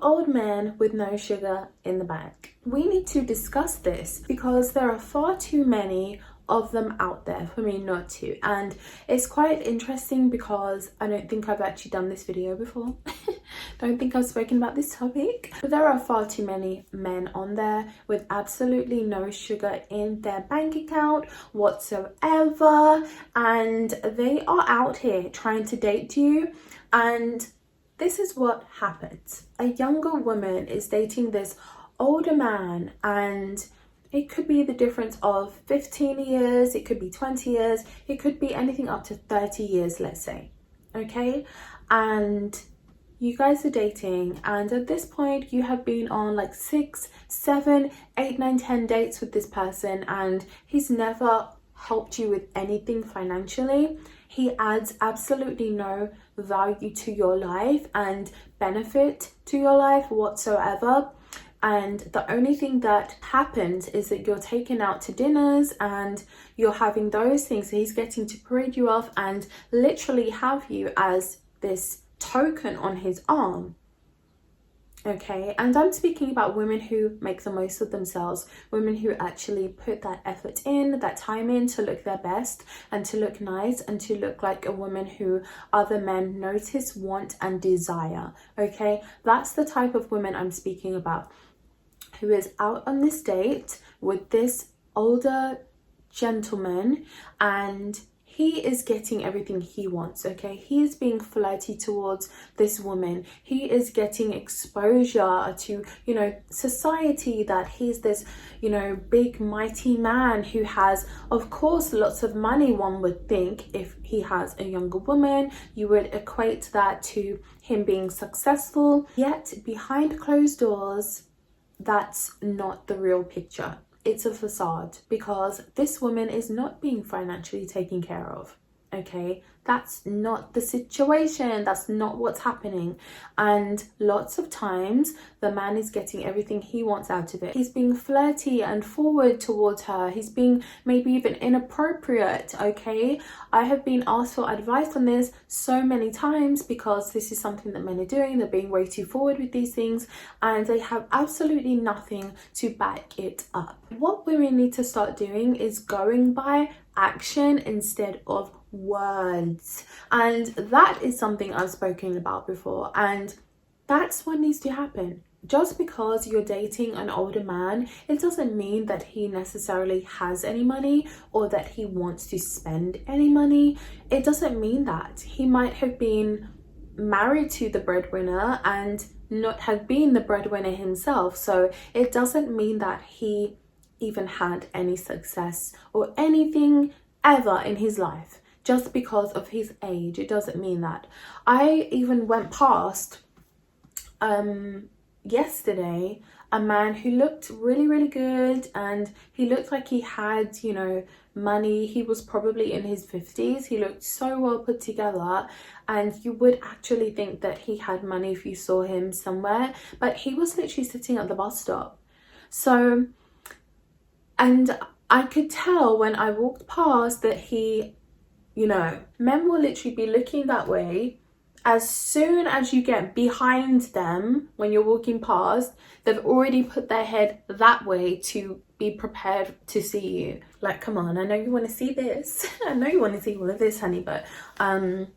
old men with no sugar in the bank. We need to discuss this because there are far too many of them out there for me not to, and it's quite interesting because I don't think I've actually done this video before. Don't think I've spoken about this topic, but there are far too many men on there with absolutely no sugar in their bank account whatsoever, and they are out here trying to date you. And this is what happens. A younger woman is dating this older man, and it could be the difference of 15 years, it could be 20 years, it could be anything up to 30 years, let's say, okay? And you guys are dating, and at this point you have been on like 6, 7, 8, 9, 10 dates with this person, and he's never helped you with anything financially. He adds absolutely no value to your life and benefit to your life whatsoever. And the only thing that happens is that you're taken out to dinners and you're having those things. He's getting to parade you off and literally have you as this token on his arm. Okay, and I'm speaking about women who make the most of themselves, women who actually put that effort in, that time in to look their best and to look nice and to look like a woman who other men notice, want and desire. Okay, that's the type of woman I'm speaking about, who is out on this date with this older gentleman and he is getting everything he wants, okay? He is being flirty towards this woman. He is getting exposure to, you know, society, that he's this, you know, big mighty man who has, of course, lots of money. One would think if he has a younger woman, you would equate that to him being successful. Yet behind closed doors, that's not the real picture. It's a facade, because this woman is not being financially taken care of. Okay, that's not the situation, that's not what's happening. And lots of times the man is getting everything he wants out of it. He's being flirty and forward towards her, he's being maybe even inappropriate. Okay, I have been asked for advice on this so many times because this is something that men are doing. They're being way too forward with these things and they have absolutely nothing to back it up. What women need to start doing is going by action instead of words, and that is something I've spoken about before, and that's what needs to happen. Just because you're dating an older man, it doesn't mean that he necessarily has any money or that he wants to spend any money. It doesn't mean that. He might have been married to the breadwinner and not have been the breadwinner himself, so it doesn't mean that he even had any success or anything ever in his life. Just because of his age, it doesn't mean that. I even went past yesterday a man who looked really good, and he looked like he had, you know, money. He was probably in his 50s. He looked so well put together, and you would actually think that he had money if you saw him somewhere, but he was literally sitting at the bus stop. So, and I could tell when I walked past that he, you know, men will literally be looking that way. As soon as you get behind them when you're walking past, they've already put their head that way to be prepared to see you. Like, come on, I know you want to see this. I know you want to see all of this, honey, but I'm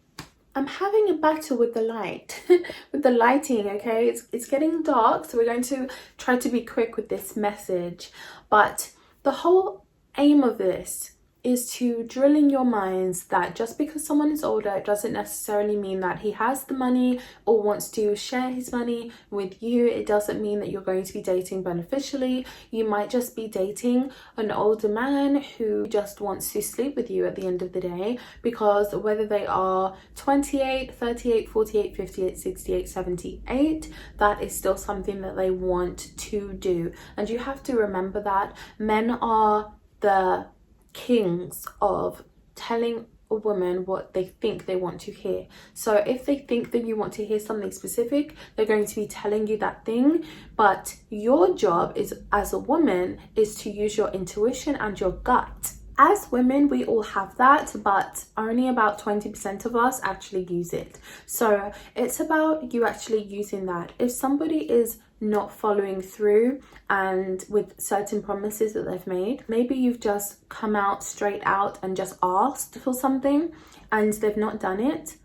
having a battle with the light, with the lighting, okay? It's getting dark, so we're going to try to be quick with this message. But the whole aim of this is to drill in your minds that just because someone is older, it doesn't necessarily mean that he has the money or wants to share his money with you. It doesn't mean that you're going to be dating beneficially. You might just be dating an older man who just wants to sleep with you at the end of the day, because whether they are 28, 38, 48, 58, 68, 78, that is still something that they want to do. And you have to remember that men are the kings of telling a woman what they think they want to hear. So if they think that you want to hear something specific, they're going to be telling you that thing. But your job is, as a woman, is to use your intuition and your gut As women, we all have that, but only about 20% of us actually use it. So it's about you actually using that. If somebody is not following through and with certain promises that they've made, maybe you've just come out straight out and just asked for something and they've not done it,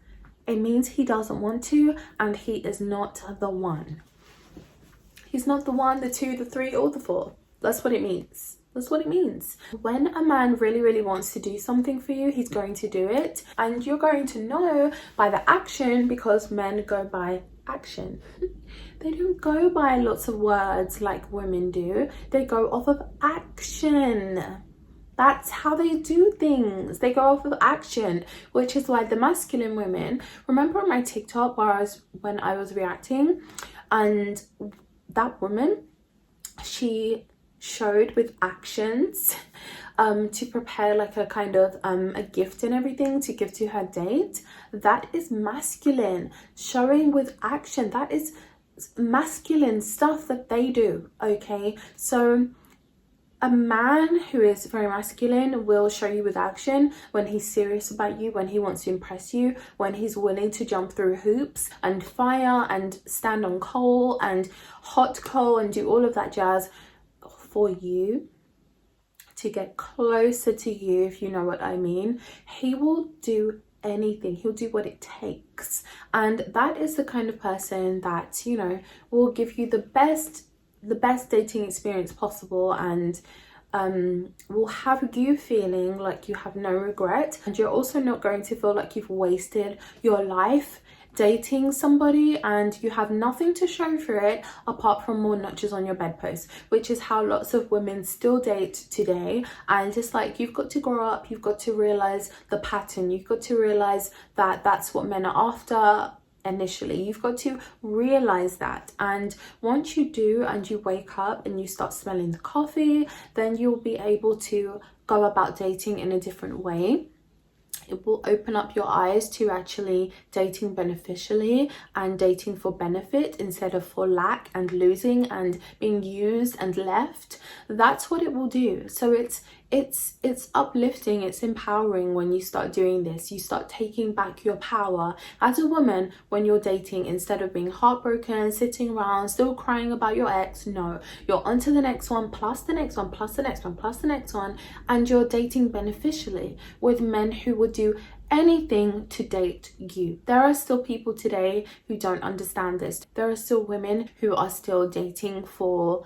it means he doesn't want to, and he is not the one. He's not the one, the two, the three, or the four. That's what it means. That's what it means. When a man really, really wants to do something for you, he's going to do it. And you're going to know by the action, because men go by action. They don't go by lots of words like women do. They go off of action. That's how they do things. They go off of action, which is why the masculine women, remember on my TikTok when I was reacting, and that woman, she showed with actions to prepare like a kind of a gift and everything to give to her date. That is masculine. Showing with action, that is masculine stuff that they do. Okay, so a man who is very masculine will show you with action when he's serious about you, when he wants to impress you, when he's willing to jump through hoops and fire and stand on coal and hot coal and do all of that jazz for you, to get closer to you, if you know what I mean. He will do anything. He'll do what it takes. And that is the kind of person that, you know, will give you the best dating experience possible, and will have you feeling like you have no regret, and you're also not going to feel like you've wasted your life dating somebody and you have nothing to show for it apart from more notches on your bedpost, which is how lots of women still date today. And it's like, you've got to grow up, you've got to realize the pattern, you've got to realize that that's what men are after initially. You've got to realize that, and once you do and you wake up and you start smelling the coffee, then you'll be able to go about dating in a different way. It will open up your eyes to actually dating beneficially and dating for benefit instead of for lack and losing and being used and left. That's what it will do. So it's uplifting, it's empowering when you start doing this. You start taking back your power as a woman when you're dating, instead of being heartbroken, sitting around, still crying about your ex. No, you're on to the next one, plus the next one, plus the next one, plus the next one, and you're dating beneficially with men who would do anything to date you. There are still people today who don't understand this. There are still women who are still dating for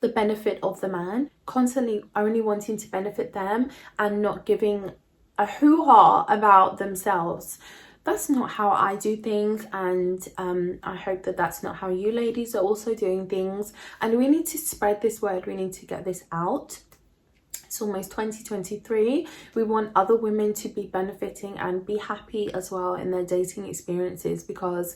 the benefit of the man, constantly only wanting to benefit them and not giving a hoo-ha about themselves. That's not how I do things, and I hope that that's not how you ladies are also doing things. And we need to spread this word, we need to get this out. It's almost 2023. We want other women to be benefiting and be happy as well in their dating experiences, because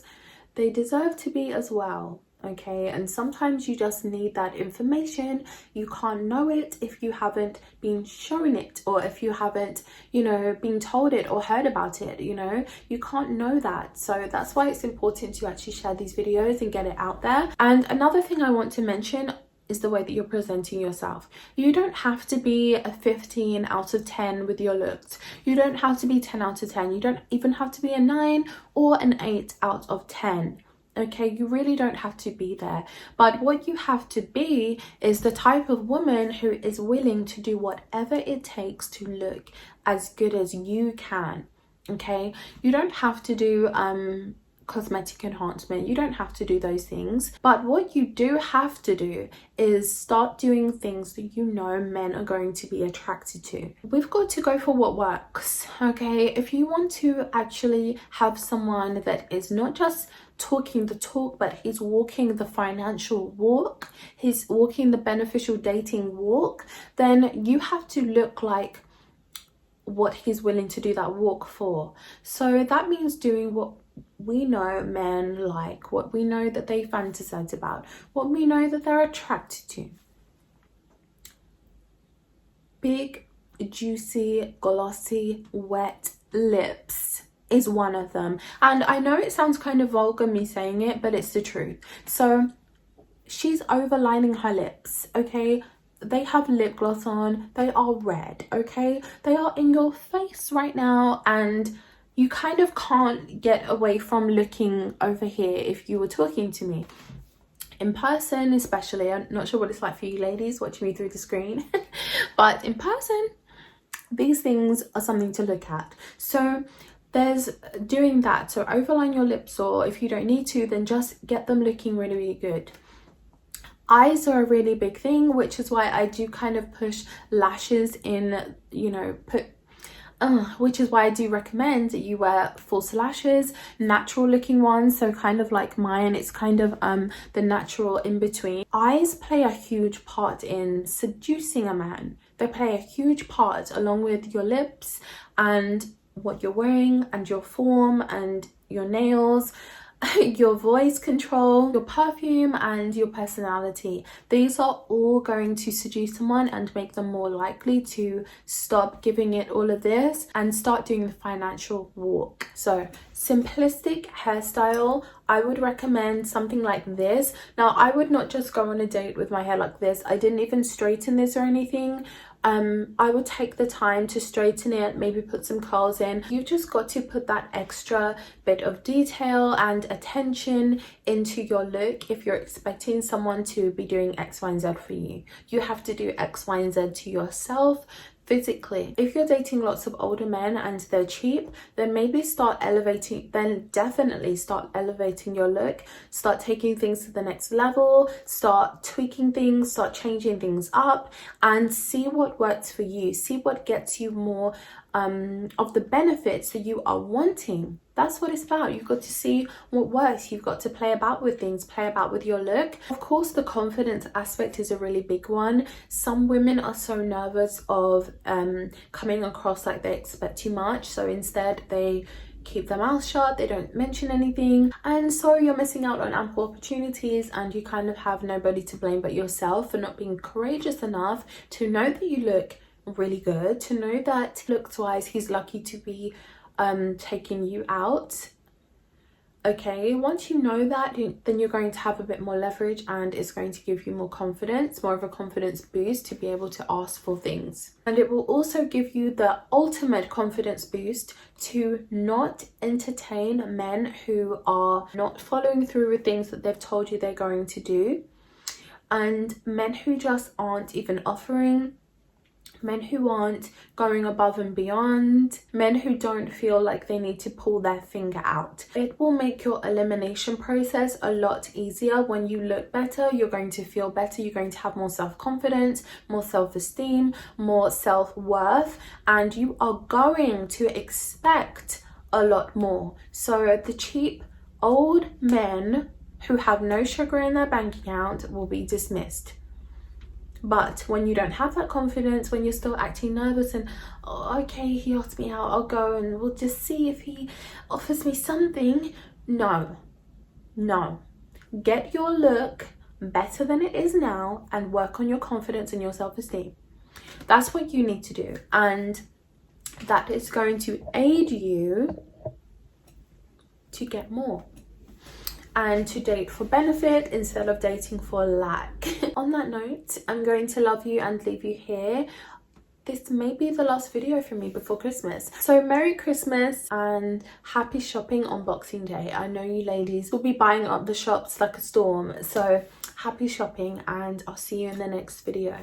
they deserve to be as well. Okay, and sometimes you just need that information. You can't know it if you haven't been shown it, or if you haven't, been told it or heard about it. You can't know that. So that's why it's important to actually share these videos and get it out there. And another thing I want to mention is the way that you're presenting yourself. You don't have to be a 15 out of 10 with your looks. You don't have to be 10 out of 10. You don't even have to be a 9 or an 8 out of 10. Okay, you really don't have to be there. But what you have to be is the type of woman who is willing to do whatever it takes to look as good as you can. Okay, you don't have to do cosmetic enhancement. You don't have to do those things. But what you do have to do is start doing things that you know men are going to be attracted to. We've got to go for what works. Okay, if you want to actually have someone that is not just talking the talk, but he's walking the financial walk, he's walking the beneficial dating walk, then you have to look like what he's willing to do that walk for. So that means doing what we know men like, what we know that they fantasize about, what we know that they're attracted to. Big, juicy, glossy, wet lips is one of them. And I know it sounds kind of vulgar me saying it, but it's the truth. So she's overlining her lips, okay? they have lip gloss on, they are red, okay? They are in your face right now, and you kind of can't get away from looking over here if you were talking to me. In person especially, I'm not sure what it's like for you ladies watching me through the screen, but in person, these things are something to look at. So there's doing that. So overline your lips, or if you don't need to, then just get them looking really, really good. Eyes are a really big thing, which is why I do kind of push lashes in, you know, which is why I do recommend that you wear false lashes, natural looking ones, so kind of like mine. It's kind of the natural in between. Eyes play a huge part in seducing a man. They play a huge part, along with your lips and what you're wearing and your form and your nails, your voice control, your perfume, and your personality. These are all going to seduce someone and make them more likely to stop giving it all of this and start doing the financial walk. So simplistic hairstyle, I would recommend something like this. Now, I would not just go on a date with my hair like this. I didn't even straighten this or anything. I would take the time to straighten it, maybe put some curls in. You've just got to put that extra bit of detail and attention into your look if you're expecting someone to be doing X, Y, and Z for you. You have to do X, Y, and Z to yourself physically. If you're dating lots of older men and they're cheap, then definitely start elevating your look, start taking things to the next level, start tweaking things, start changing things up, and see what works for you. See what gets you more of the benefits that you are wanting. That's what it's about. You've got to see what works. You've got to play about with things, play about with your look. Of course, the confidence aspect is a really big one. Some women are so nervous of coming across like they expect too much, so instead they keep their mouth shut, they don't mention anything, and so you're missing out on ample opportunities, and you kind of have nobody to blame but yourself for not being courageous enough to know that you look really good, to know that looks wise he's lucky to be taking you out. Okay, once you know that, then you're going to have a bit more leverage, and it's going to give you more confidence, more of a confidence boost to be able to ask for things. And it will also give you the ultimate confidence boost to not entertain men who are not following through with things that they've told you they're going to do, and men who just aren't even offering, men who aren't going above and beyond, men who don't feel like they need to pull their finger out. It will make your elimination process a lot easier. When you look better, you're going to feel better, you're going to have more self-confidence, more self-esteem, more self-worth, and you are going to expect a lot more. So the cheap old men who have no sugar in their bank account will be dismissed. But when you don't have that confidence, when you're still acting nervous and, oh, okay, he asked me out, I'll go and we'll just see if he offers me something. No. Get your look better than it is now and work on your confidence and your self-esteem. That's what you need to do. And that is going to aid you to get more and to date for benefit instead of dating for lack. On that note, I'm going to love you and leave you here. This may be the last video for me before Christmas. So Merry Christmas and happy shopping on Boxing Day. I know you ladies will be buying up the shops like a storm. So happy shopping, and I'll see you in the next video.